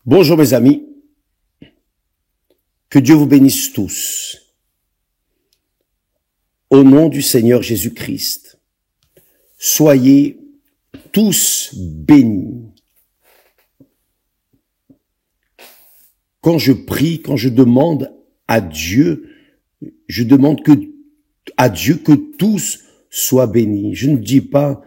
Bonjour mes amis, que Dieu vous bénisse tous. Au nom du Seigneur Jésus-Christ, soyez tous bénis. Quand je prie, quand je demande à Dieu, je demande à Dieu que tous soient bénis. Je ne dis pas,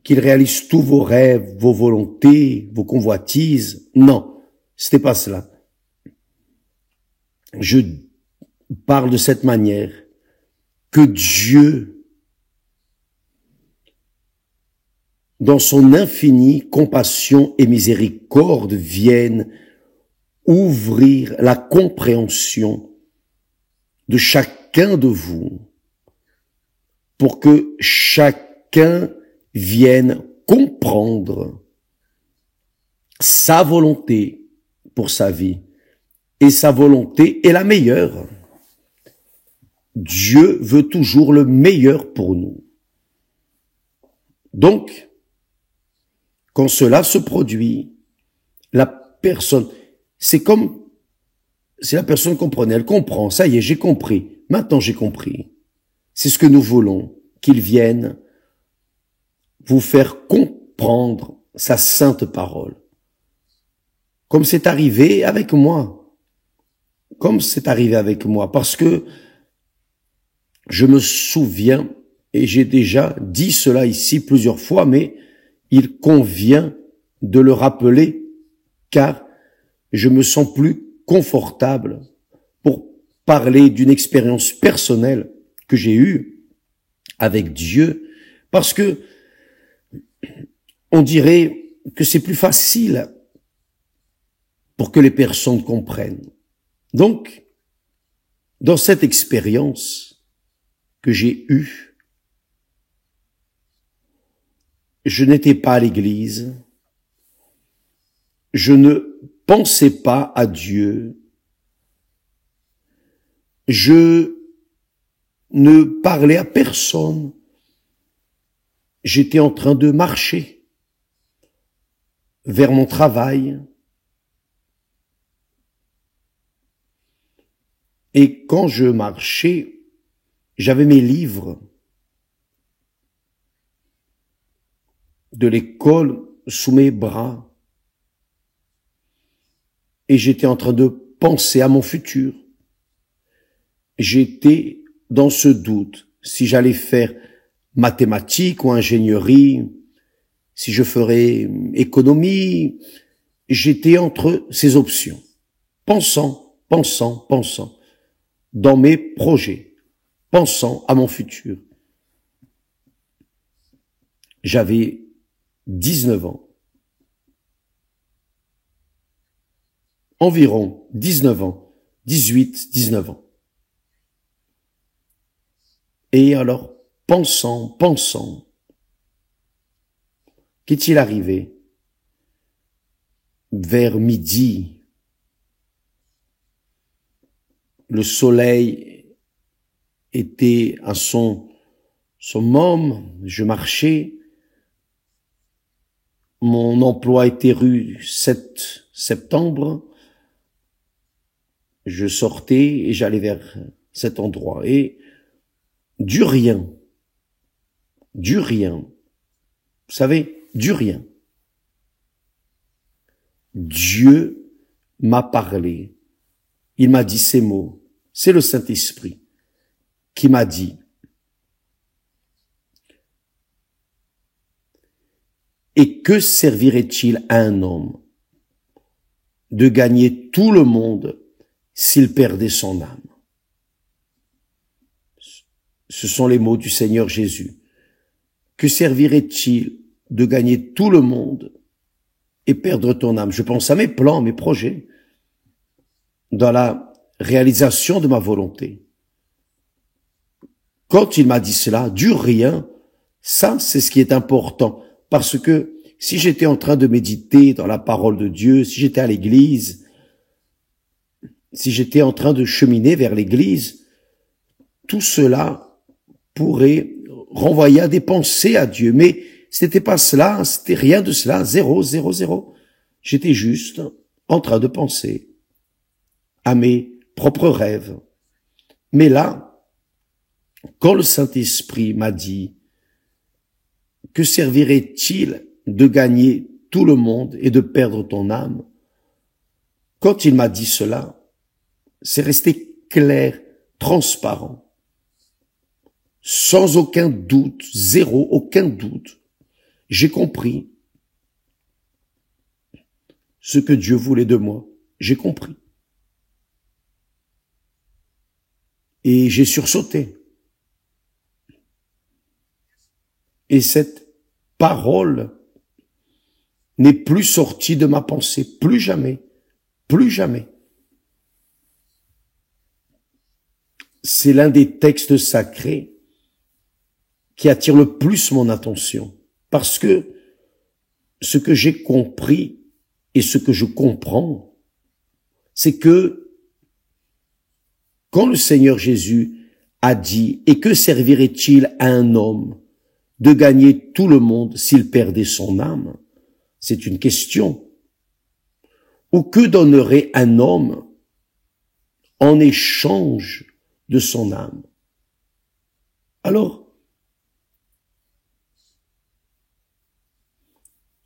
qu'il réalise tous vos rêves, vos volontés, vos convoitises. Non, c'était pas cela. Je parle de cette manière, que Dieu, dans son infinie compassion et miséricorde, vienne ouvrir la compréhension de chacun de vous, pour que chacun vienne comprendre sa volonté pour sa vie. Et sa volonté est la meilleure. Dieu veut toujours le meilleur pour nous. Donc, quand cela se produit, la personne, c'est comme si la personne comprenait, elle comprend, ça y est, j'ai compris, maintenant j'ai compris. C'est ce que nous voulons, qu'il vienne vous faire comprendre sa sainte parole. Comme c'est arrivé avec moi. Comme c'est arrivé avec moi. Parce que je me souviens, et j'ai déjà dit cela ici plusieurs fois, mais il convient de le rappeler, car je me sens plus confortable pour parler d'une expérience personnelle que j'ai eue avec Dieu, parce que on dirait que c'est plus facile pour que les personnes comprennent. Donc, dans cette expérience que j'ai eue, je n'étais pas à l'église, je ne pensais pas à Dieu, je ne parlais à personne, j'étais en train de marcher vers mon travail. Et quand je marchais, j'avais mes livres de l'école sous mes bras. Et j'étais en train de penser à mon futur. J'étais dans ce doute, si j'allais faire mathématiques ou ingénierie, si je ferais économie. J'étais entre ces options, pensant dans mes projets, pensant à mon futur. J'avais 19 ans. Environ 19 ans, 18, 19 ans. Et alors, pensant, qu'est-il arrivé? Vers midi, le soleil était à son summum, je marchais, mon emploi était rue 7 septembre, je sortais et j'allais vers cet endroit. Et du rien, vous savez, du rien, Dieu m'a parlé. Il m'a dit ces mots. C'est le Saint-Esprit qui m'a dit: et que servirait-il à un homme de gagner tout le monde s'il perdait son âme? Ce sont les mots du Seigneur Jésus. Que servirait-il de gagner tout le monde et perdre ton âme? Je pense à mes plans, mes projets, dans la réalisation de ma volonté. Quand il m'a dit cela, du rien, ça c'est ce qui est important, parce que si j'étais en train de méditer dans la parole de Dieu, si j'étais à l'église, si j'étais en train de cheminer vers l'église, tout cela pourrait renvoyer à des pensées à Dieu, mais c'était pas cela, c'était rien de cela, zéro. J'étais juste en train de penser à mes propres rêves. Mais là, quand le Saint-Esprit m'a dit « Que servirait-il de gagner tout le monde et de perdre ton âme ?» Quand il m'a dit cela, c'est resté clair, transparent, sans aucun doute, zéro, aucun doute. J'ai compris ce que Dieu voulait de moi. J'ai compris. Et j'ai sursauté. Et cette parole n'est plus sortie de ma pensée, plus jamais, plus jamais. C'est l'un des textes sacrés qui attire le plus mon attention, parce que ce que j'ai compris et ce que je comprends, c'est que quand le Seigneur Jésus a dit « Et que servirait-il à un homme de gagner tout le monde s'il perdait son âme ?» C'est une question. Ou que donnerait un homme en échange de son âme? Alors,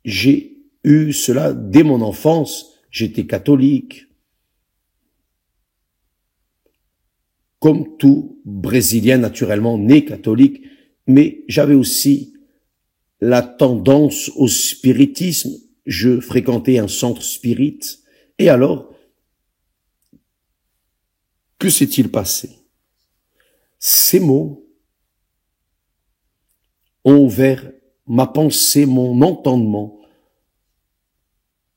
j'ai eu cela dès mon enfance. J'étais catholique. Comme tout Brésilien naturellement né catholique, mais j'avais aussi la tendance au spiritisme. Je fréquentais un centre spirit. Et alors, que s'est-il passé? Ces mots ont ouvert ma pensée, mon entendement,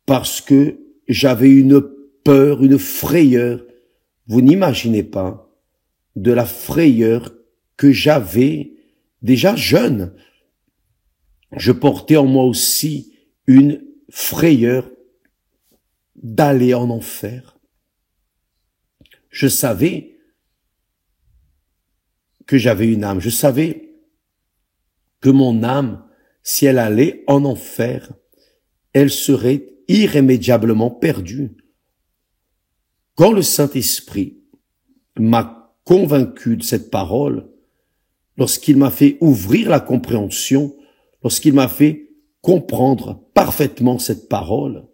parce que j'avais une peur, une frayeur. Vous n'imaginez pas de la frayeur que j'avais déjà jeune. Je portais en moi aussi une frayeur d'aller en enfer. Je savais que j'avais une âme. Je savais que mon âme, si elle allait en enfer, elle serait irrémédiablement perdue. Quand le Saint-Esprit m'a convaincu de cette parole, lorsqu'il m'a fait ouvrir la compréhension, lorsqu'il m'a fait comprendre parfaitement cette parole,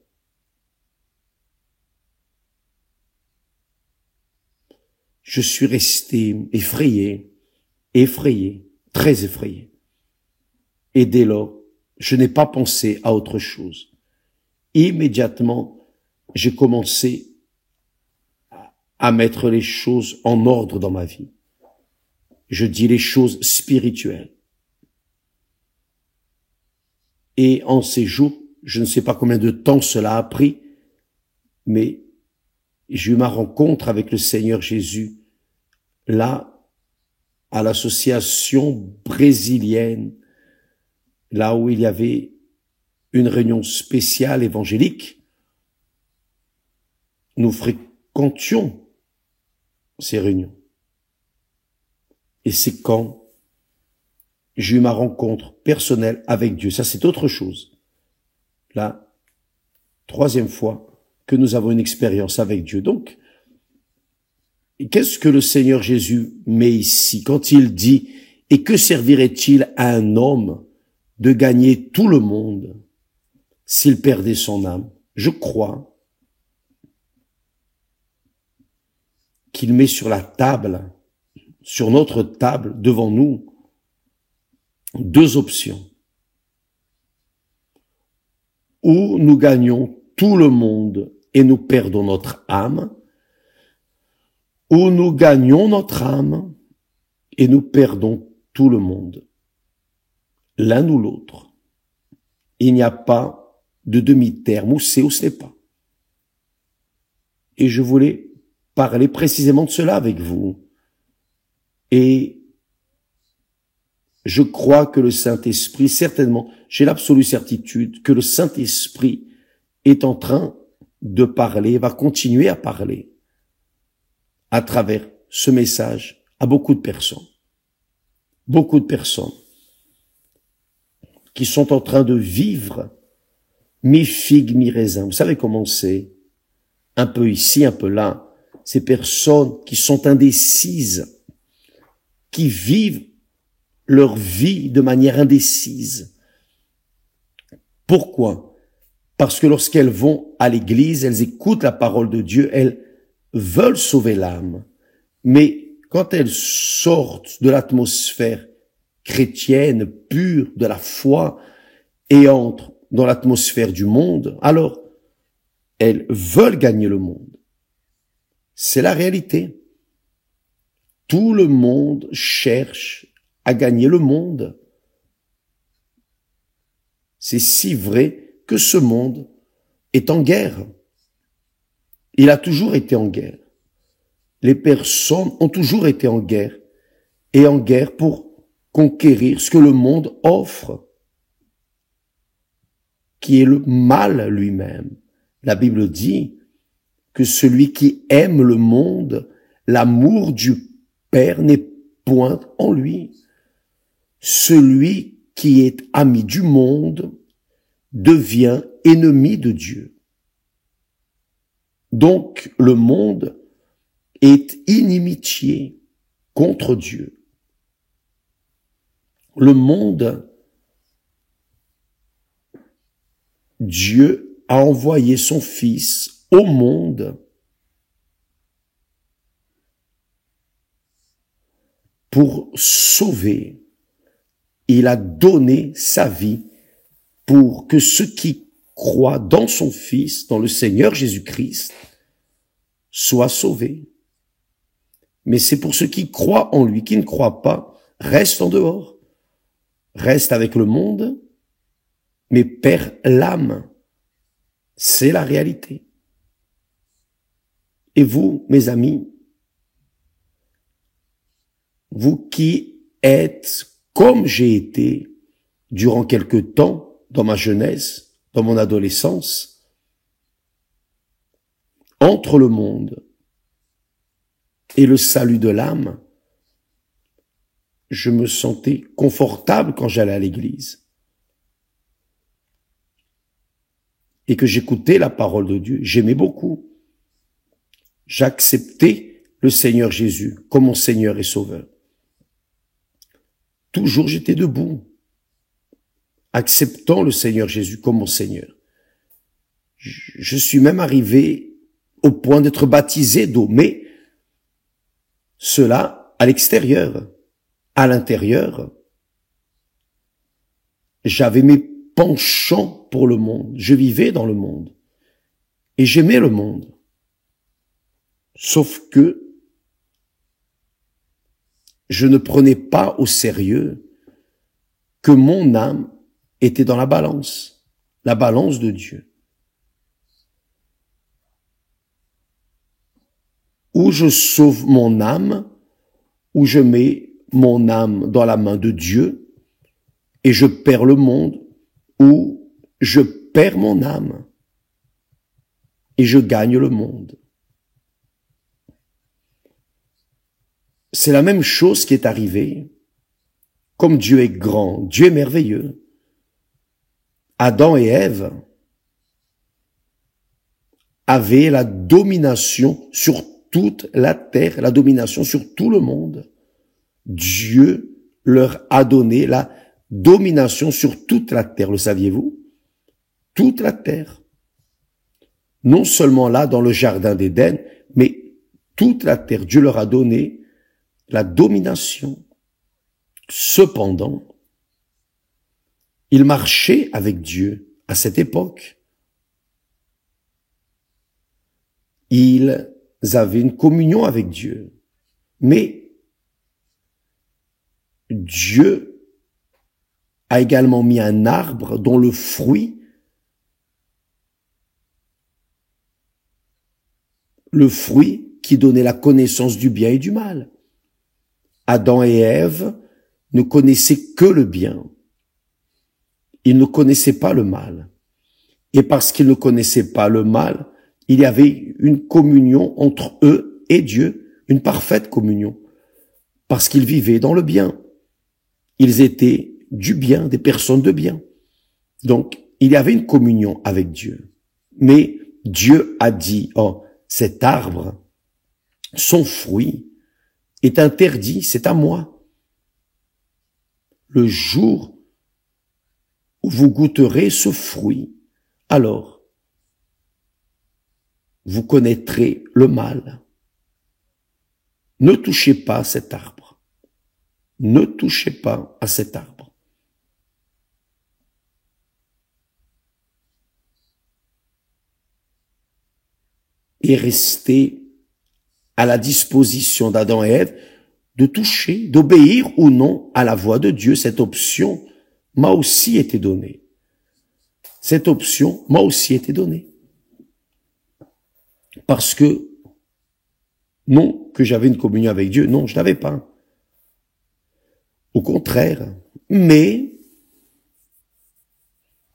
je suis resté effrayé, très effrayé. Et dès lors, je n'ai pas pensé à autre chose. Immédiatement, j'ai commencé à mettre les choses en ordre dans ma vie. Je dis les choses spirituelles. Et en ces jours, je ne sais pas combien de temps cela a pris, mais j'ai eu ma rencontre avec le Seigneur Jésus, là, à l'association brésilienne, là où il y avait une réunion spéciale évangélique. Nous fréquentions ces réunions. Et c'est quand j'ai eu ma rencontre personnelle avec Dieu. Ça, c'est autre chose. La troisième fois que nous avons une expérience avec Dieu. Donc, qu'est-ce que le Seigneur Jésus met ici quand il dit « Et que servirait-il à un homme de gagner tout le monde s'il perdait son âme ?» Je crois qu'il met sur la table, sur notre table, devant nous, deux options. Ou nous gagnons tout le monde et nous perdons notre âme, ou nous gagnons notre âme et nous perdons tout le monde. L'un ou l'autre. Il n'y a pas de demi-terme, ou c'est ou ce n'est pas. Et je voulais parler précisément de cela avec vous. Et je crois que le Saint-Esprit, certainement, j'ai l'absolue certitude que le Saint-Esprit est en train de parler, va continuer à parler à travers ce message à beaucoup de personnes. Beaucoup de personnes qui sont en train de vivre mi-figue, mi-raisin. Vous savez comment c'est? Un peu ici, un peu là. Ces personnes qui sont indécises, qui vivent leur vie de manière indécise. Pourquoi? Parce que lorsqu'elles vont à l'église, elles écoutent la parole de Dieu, elles veulent sauver l'âme. Mais quand elles sortent de l'atmosphère chrétienne, pure, de la foi, et entrent dans l'atmosphère du monde, alors elles veulent gagner le monde. C'est la réalité. Tout le monde cherche à gagner le monde. C'est si vrai que ce monde est en guerre. Il a toujours été en guerre. Les personnes ont toujours été en guerre, et en guerre pour conquérir ce que le monde offre, qui est le mal lui-même. La Bible dit que celui qui aime le monde, l'amour du Père n'est point en lui. Celui qui est ami du monde devient ennemi de Dieu. Donc le monde est inimitié contre Dieu. Le monde, Dieu a envoyé son Fils au monde pour sauver. Il a donné sa vie pour que ceux qui croient dans son Fils, dans le Seigneur Jésus-Christ, soient sauvés. Mais c'est pour ceux qui croient en lui, qui ne croient pas, restent en dehors, restent avec le monde, mais perdent l'âme. C'est la réalité. Et vous, mes amis, vous qui êtes comme j'ai été durant quelque temps dans ma jeunesse, dans mon adolescence, entre le monde et le salut de l'âme, je me sentais confortable quand j'allais à l'église et que j'écoutais la parole de Dieu. J'aimais beaucoup. J'acceptais le Seigneur Jésus comme mon Seigneur et Sauveur. Toujours j'étais debout, acceptant le Seigneur Jésus comme mon Seigneur. Je suis même arrivé au point d'être baptisé d'eau, mais cela à l'extérieur. À l'intérieur, j'avais mes penchants pour le monde. Je vivais dans le monde et j'aimais le monde. Sauf que je ne prenais pas au sérieux que mon âme était dans la balance de Dieu. Ou je sauve mon âme, ou je mets mon âme dans la main de Dieu et je perds le monde, ou je perds mon âme et je gagne le monde. C'est la même chose qui est arrivée. Comme Dieu est grand, Dieu est merveilleux. Adam et Ève avaient la domination sur toute la terre, la domination sur tout le monde. Dieu leur a donné la domination sur toute la terre, le saviez-vous? Toute la terre. Non seulement là, dans le jardin d'Éden, mais toute la terre. Dieu leur a donné la domination. Cependant, ils marchaient avec Dieu à cette époque. Ils avaient une communion avec Dieu. Mais Dieu a également mis un arbre dont le fruit qui donnait la connaissance du bien et du mal. Adam et Ève ne connaissaient que le bien. Ils ne connaissaient pas le mal. Et parce qu'ils ne connaissaient pas le mal, il y avait une communion entre eux et Dieu, une parfaite communion, parce qu'ils vivaient dans le bien. Ils étaient du bien, des personnes de bien. Donc, il y avait une communion avec Dieu. Mais Dieu a dit, oh, cet arbre, son fruit est interdit, c'est à moi. Le jour où vous goûterez ce fruit, alors vous connaîtrez le mal. Ne touchez pas à cet arbre. Ne touchez pas à cet arbre. Et restez à la disposition d'Adam et Ève de toucher, d'obéir ou non à la voix de Dieu. Cette option m'a aussi été donnée. Cette option m'a aussi été donnée. Parce que, non que j'avais une communion avec Dieu, non, je n'avais pas. Au contraire, mais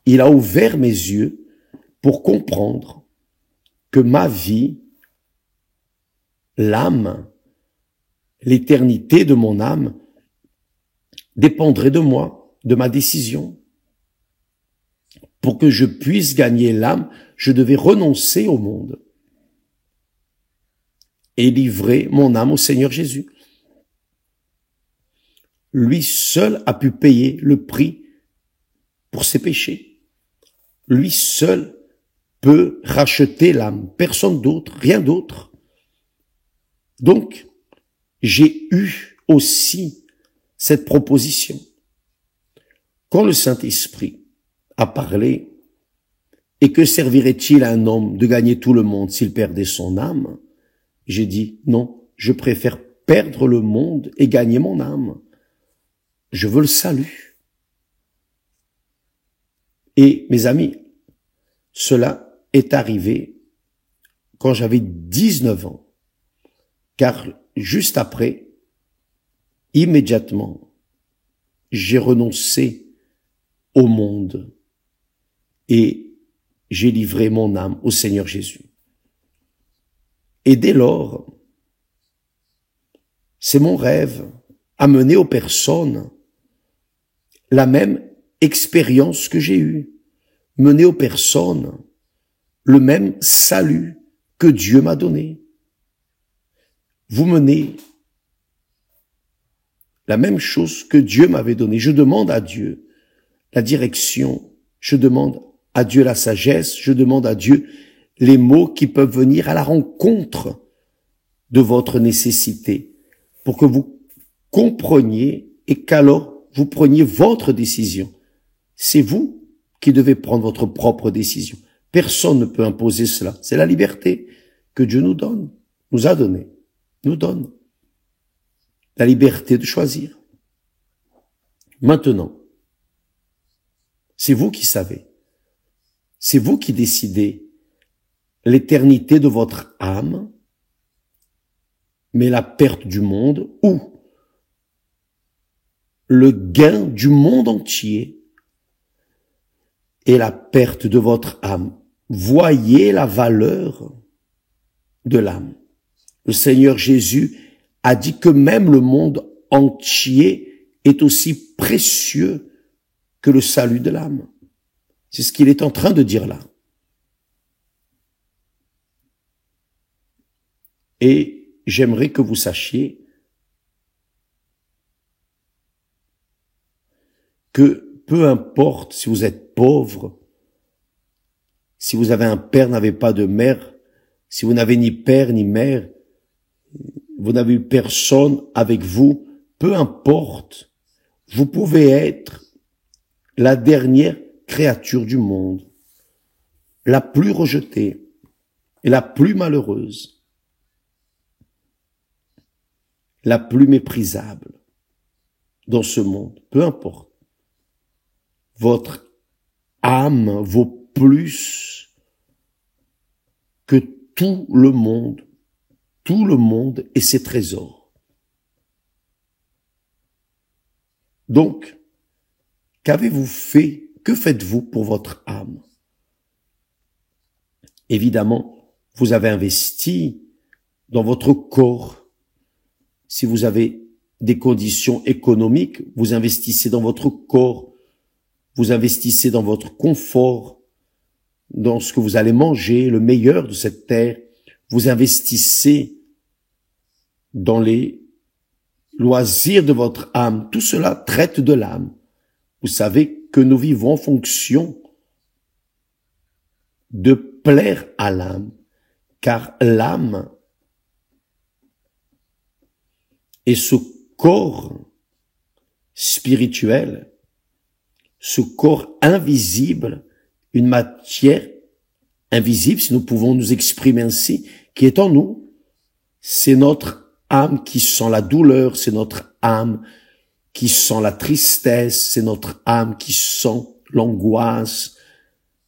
il a ouvert mes yeux pour comprendre que ma vie, l'âme, l'éternité de mon âme dépendrait de moi, de ma décision. Pour que je puisse gagner l'âme, je devais renoncer au monde et livrer mon âme au Seigneur Jésus. Lui seul a pu payer le prix pour ses péchés. Lui seul peut racheter l'âme, personne d'autre, rien d'autre. Donc, j'ai eu aussi cette proposition. Quand le Saint-Esprit a parlé, et que servirait-il à un homme de gagner tout le monde s'il perdait son âme? J'ai dit, non, je préfère perdre le monde et gagner mon âme. Je veux le salut. Et mes amis, cela est arrivé quand j'avais 19 ans, car juste après, immédiatement, j'ai renoncé au monde et j'ai livré mon âme au Seigneur Jésus. Et dès lors, c'est mon rêve amener aux personnes la même expérience que j'ai eue, mener aux personnes le même salut que Dieu m'a donné. Vous menez la même chose que Dieu m'avait donnée. Je demande à Dieu la direction, je demande à Dieu la sagesse, je demande à Dieu les mots qui peuvent venir à la rencontre de votre nécessité pour que vous compreniez et qu'alors vous preniez votre décision. C'est vous qui devez prendre votre propre décision. Personne ne peut imposer cela. C'est la liberté que Dieu nous donne, nous a donnée, nous donne. La liberté de choisir. Maintenant, c'est vous qui savez. C'est vous qui décidez l'éternité de votre âme, mais la perte du monde ou le gain du monde entier et la perte de votre âme. Voyez la valeur de l'âme. Le Seigneur Jésus a dit que même le monde entier est aussi précieux que le salut de l'âme. C'est ce qu'il est en train de dire là. Et j'aimerais que vous sachiez que peu importe si vous êtes pauvre, si vous avez un père, n'avez pas de mère, si vous n'avez ni père ni mère, vous n'avez eu personne avec vous, peu importe, vous pouvez être la dernière créature du monde, la plus rejetée et la plus malheureuse, la plus méprisable dans ce monde, peu importe. Votre âme vaut plus que tout le monde et ses trésors. Donc, qu'avez-vous fait? Que faites-vous pour votre âme? Évidemment, vous avez investi dans votre corps. Si vous avez des conditions économiques, vous investissez dans votre corps. Vous investissez dans votre confort, dans ce que vous allez manger, le meilleur de cette terre. Vous investissez dans les loisirs de votre âme. Tout cela traite de l'âme. Vous savez que nous vivons en fonction de plaire à l'âme, car l'âme est ce corps spirituel, ce corps invisible, une matière invisible, si nous pouvons nous exprimer ainsi, qui est en nous. C'est notre âme qui sent la douleur, c'est notre âme qui sent la tristesse, c'est notre âme qui sent l'angoisse,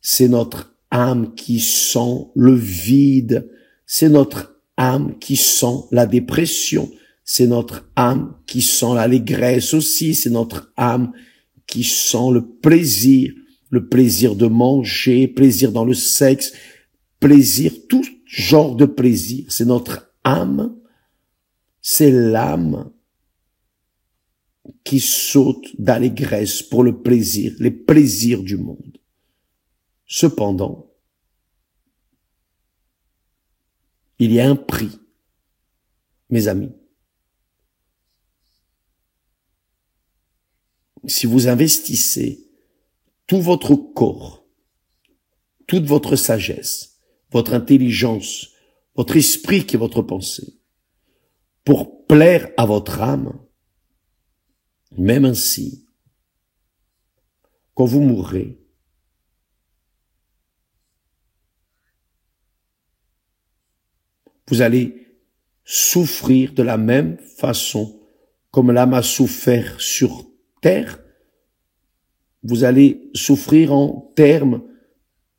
c'est notre âme qui sent le vide, c'est notre âme qui sent la dépression, c'est notre âme qui sent l'allégresse aussi, c'est notre âme qui sent le plaisir de manger, plaisir dans le sexe, plaisir, tout genre de plaisir. C'est notre âme, c'est l'âme qui saute d'allégresse pour le plaisir, les plaisirs du monde. Cependant, il y a un prix, mes amis. Si vous investissez tout votre corps, toute votre sagesse, votre intelligence, votre esprit qui est votre pensée, pour plaire à votre âme, même ainsi, quand vous mourrez, vous allez souffrir de la même façon comme l'âme a souffert sur terre. Vous allez souffrir en termes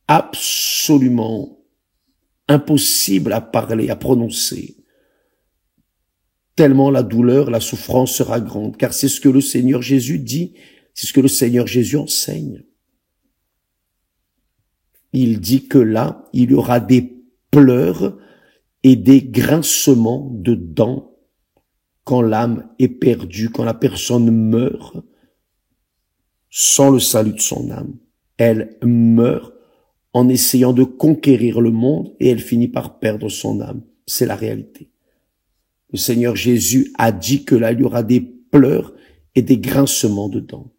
absolument impossibles à parler, à prononcer. Tellement la douleur, la souffrance sera grande, car c'est ce que le Seigneur Jésus dit, c'est ce que le Seigneur Jésus enseigne. Il dit que là, il y aura des pleurs et des grincements de dents quand l'âme est perdue, quand la personne meurt sans le salut de son âme. Elle meurt en essayant de conquérir le monde et elle finit par perdre son âme. C'est la réalité. Le Seigneur Jésus a dit que là, il y aura des pleurs et des grincements de dents.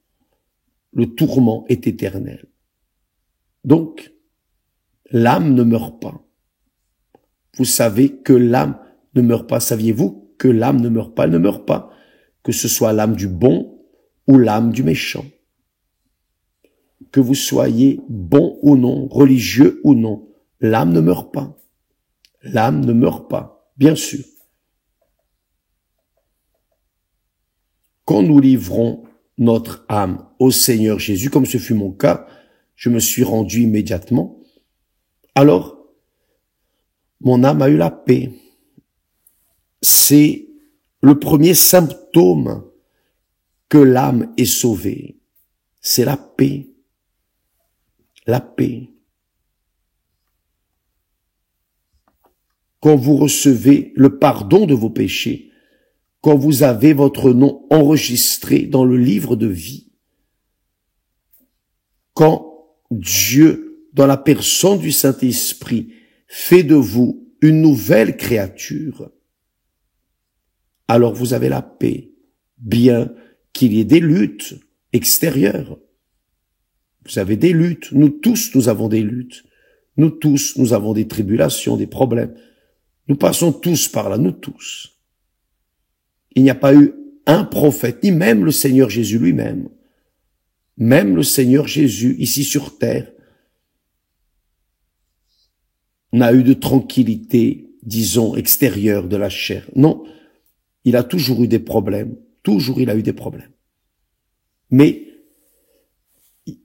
Le tourment est éternel. Donc, l'âme ne meurt pas. Vous savez que l'âme ne meurt pas. Saviez-vous que l'âme ne meurt pas? Elle ne meurt pas. Que ce soit l'âme du bon ou l'âme du méchant. Que vous soyez bon ou non, religieux ou non, l'âme ne meurt pas. L'âme ne meurt pas, bien sûr. Quand nous livrons notre âme au Seigneur Jésus, comme ce fut mon cas, je me suis rendu immédiatement, alors mon âme a eu la paix. C'est le premier symptôme que l'âme est sauvée. C'est la paix. La paix. Quand vous recevez le pardon de vos péchés, quand vous avez votre nom enregistré dans le livre de vie, quand Dieu, dans la personne du Saint-Esprit, fait de vous une nouvelle créature, alors vous avez la paix, bien qu'il y ait des luttes extérieures. Vous avez des luttes, nous tous nous avons des luttes, nous tous nous avons des tribulations, des problèmes. Nous passons tous par là, nous tous. Il n'y a pas eu un prophète, ni même le Seigneur Jésus lui-même, même le Seigneur Jésus ici sur terre, n'a eu de tranquillité, disons, extérieure de la chair. Non, il a toujours eu des problèmes, toujours il a eu des problèmes. Mais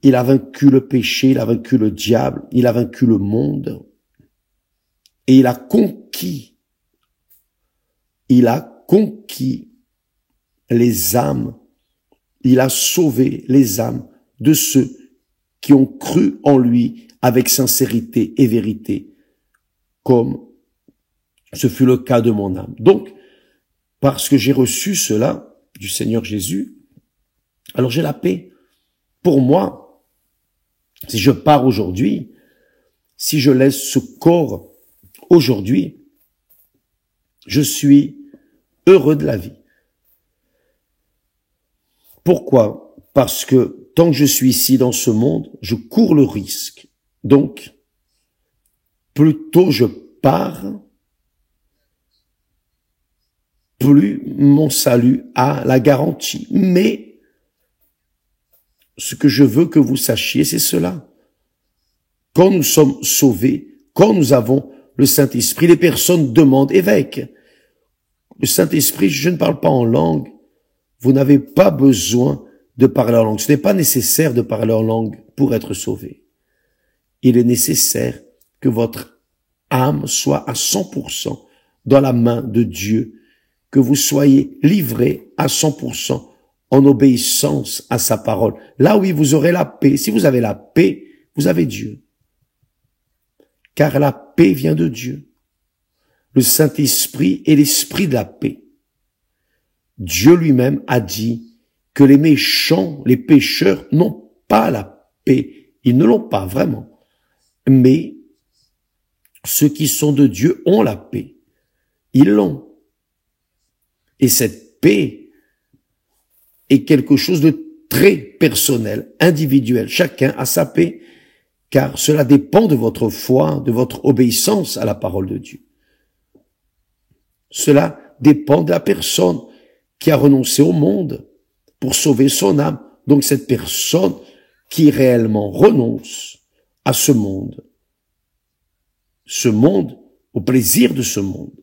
il a vaincu le péché, il a vaincu le diable, il a vaincu le monde, et il a conquis les âmes, il a sauvé les âmes de ceux qui ont cru en lui avec sincérité et vérité, comme ce fut le cas de mon âme. Donc, parce que j'ai reçu cela du Seigneur Jésus, alors j'ai la paix. Pour moi, Si je pars aujourd'hui, si je laisse ce corps aujourd'hui, je suis heureux de la vie. Pourquoi? Parce que tant que je suis ici dans ce monde, je cours le risque. Donc, plus tôt je pars, plus mon salut a la garantie. Mais ce que je veux que vous sachiez, c'est cela. Quand nous sommes sauvés, quand nous avons le Saint-Esprit, les personnes demandent, évêque, le Saint-Esprit, je ne parle pas en langue, vous n'avez pas besoin de parler en langue. Ce n'est pas nécessaire de parler en langue pour être sauvé. Il est nécessaire que votre âme soit à 100% dans la main de Dieu, que vous soyez livrés à 100% en obéissance à sa parole. Là, oui, vous aurez la paix. Si vous avez la paix, vous avez Dieu. Car la paix vient de Dieu. Le Saint-Esprit est l'esprit de la paix. Dieu lui-même a dit que les méchants, les pécheurs n'ont pas la paix. Ils ne l'ont pas vraiment. Mais ceux qui sont de Dieu ont la paix. Ils l'ont. Et cette paix est quelque chose de très personnel, individuel. Chacun a sa paix, car cela dépend de votre foi, de votre obéissance à la parole de Dieu. Cela dépend de la personne qui a renoncé au monde pour sauver son âme. Donc cette personne qui réellement renonce à ce monde, au plaisir de ce monde,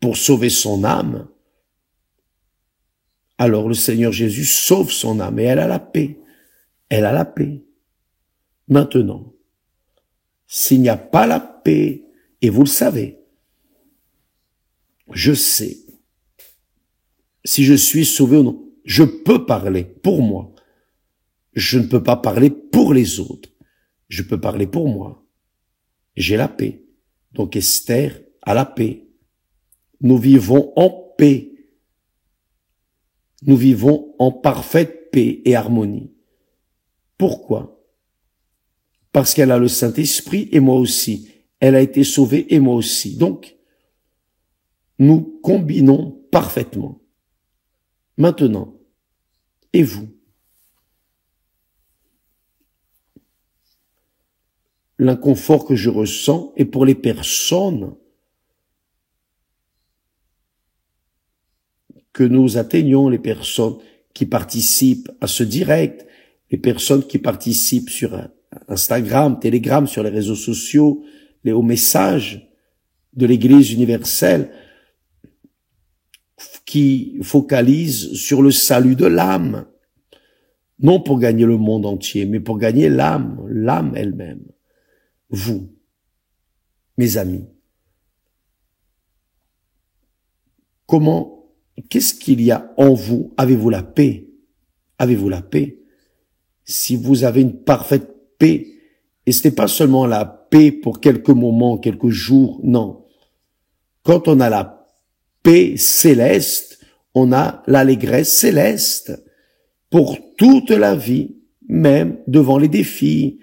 pour sauver son âme, alors le Seigneur Jésus sauve son âme et elle a la paix. Elle a la paix. Maintenant, s'il n'y a pas la paix, et vous le savez, je sais, si je suis sauvé ou non, je peux parler pour moi. Je ne peux pas parler pour les autres. Je peux parler pour moi. J'ai la paix. Donc Esther a la paix. Nous vivons en paix. Nous vivons en parfaite paix et harmonie. Pourquoi? Parce qu'elle a le Saint-Esprit et moi aussi. Elle a été sauvée et moi aussi. Donc, nous combinons parfaitement. Maintenant, et vous? L'inconfort que je ressens est pour les personnes que nous atteignons, les personnes qui participent à ce direct, les personnes qui participent sur Instagram, Telegram, sur les réseaux sociaux, aux messages de l'Église universelle, qui focalisent sur le salut de l'âme, non pour gagner le monde entier, mais pour gagner l'âme elle-même. Vous, mes amis, qu'est-ce qu'il y a en vous? Avez-vous la paix? Avez-vous la paix? Si vous avez une parfaite paix, et ce n'est pas seulement la paix pour quelques moments, quelques jours, non. Quand on a la paix céleste, on a l'allégresse céleste pour toute la vie, même devant les défis,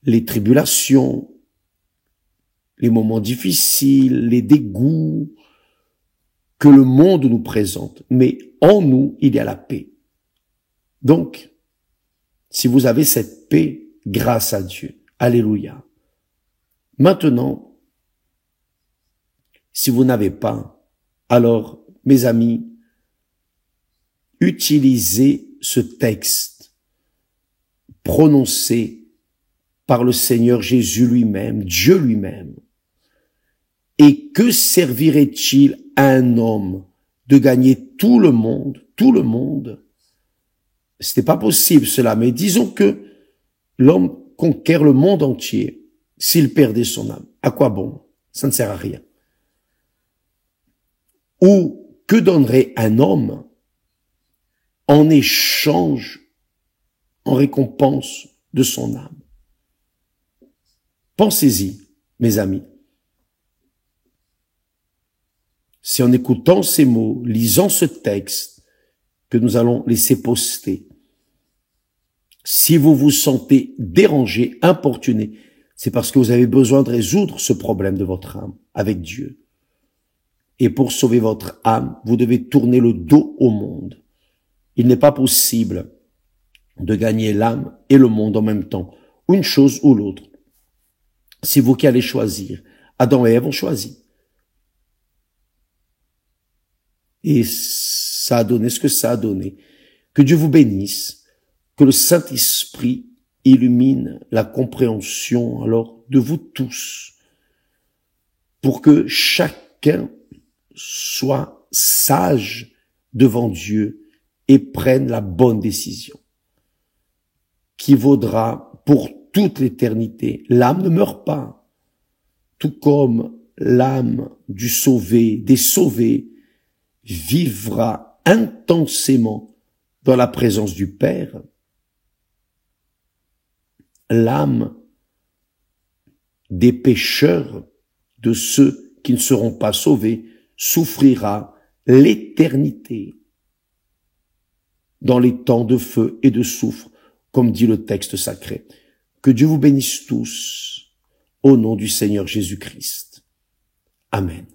les tribulations, les moments difficiles, les dégoûts que le monde nous présente. Mais en nous, il y a la paix. Donc, si vous avez cette paix, grâce à Dieu, alléluia. Maintenant, si vous n'avez pas, alors, mes amis, utilisez ce texte prononcé par le Seigneur Jésus lui-même, Dieu lui-même. Et que servirait-il à un homme de gagner tout le monde? Ce n'est pas possible cela, mais disons que l'homme conquiert le monde entier s'il perdait son âme. À quoi bon? Ça ne sert à rien. Ou que donnerait un homme en échange, en récompense de son âme? Pensez-y, mes amis. Si en écoutant ces mots, lisant ce texte que nous allons laisser poster, Si vous vous sentez dérangé, importuné, c'est parce que vous avez besoin de résoudre ce problème de votre âme avec Dieu. Et pour sauver votre âme, vous devez tourner le dos au monde. Il n'est pas possible de gagner l'âme et le monde en même temps, une chose ou l'autre. C'est vous qui allez choisir. Adam et Ève ont choisi. Et ça a donné ce que ça a donné. Que Dieu vous bénisse, que le Saint-Esprit illumine la compréhension alors de vous tous, pour que chacun soit sage devant Dieu et prenne la bonne décision, qui vaudra pour toute l'éternité. L'âme ne meurt pas, tout comme l'âme du sauvé, des sauvés, vivra intensément dans la présence du Père. L'âme des pécheurs, de ceux qui ne seront pas sauvés, souffrira l'éternité dans les temps de feu et de soufre, comme dit le texte sacré. Que Dieu vous bénisse tous, au nom du Seigneur Jésus-Christ. Amen.